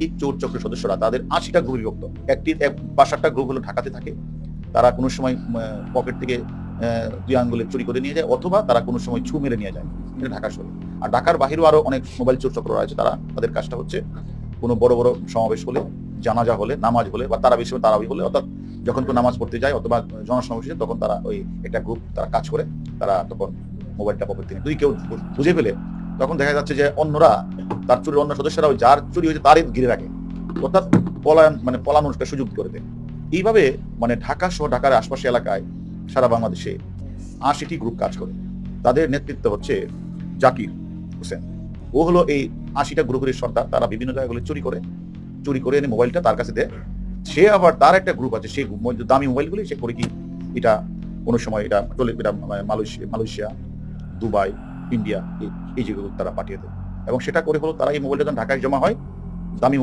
এই চোর চক্রের সদস্যরা তাদের ৮০টা গ্রুপে বিভক্ত। বা ৭টা গ্রুপ হলো ঢাকাতে থাকে। তারা কোনো সময় পকেট থেকে ২ আঙ্গুলে চুরি করে নিয়ে যায়, অথবা তারা কোনো সময় ছু মেরে নিয়ে যায়। এটা ঢাকা শহরে। আর ঢাকার বাহিরেও আরো অনেক মোবাইল চোর চক্র আছে। তাদের কাজটা হচ্ছে কোনো বড় বড় সমাবেশ হলে, জানাজা হলে, নামাজ হলে বা তারাবির সময় তারাবি হলে, অর্থাৎ যখন কেউ নামাজ পড়তে যায় অথবা জনসমাবেশে, তখন তারা ওই একটা গ্রুপ তারা কাজ করে, তারা তখন মোবাইলটা পকেট থেকে যদি কেউ বুঝে ফেলে, তখন দেখা যাচ্ছে যে অন্যরা তার চুরির অন্য সদস্যরা যার চুরি হয়েছে তারই ঘিরে রাখে, অর্থাৎ পলানোর একটা সুযোগ করে দেয়। এইভাবে মানে ঢাকা সহ ঢাকার আশপাশে এলাকায় সারা বাংলাদেশে ৮০টি গ্রুপ কাজ করে। তাদের নেতৃত্ব হচ্ছে জাকির হোসেন। ও হলো এই ৮০টা গ্রুপের সর্দার। তারা বিভিন্ন জায়গাগুলো চুরি করে এনে মোবাইলটা তার কাছে দেয়। সে আবার তার একটা গ্রুপ আছে, সেই দামি মোবাইলগুলি সে করে কি এটা কোনো সময় এটা মালয়েশিয়া, দুবাই, ইন্ডিয়া, এই যেগুলো তারা পাঠিয়ে দেয়। এবং সেটা করে হলো তারা এই মোবাইলটা যখন ঢাকায় জমা হয়, দামি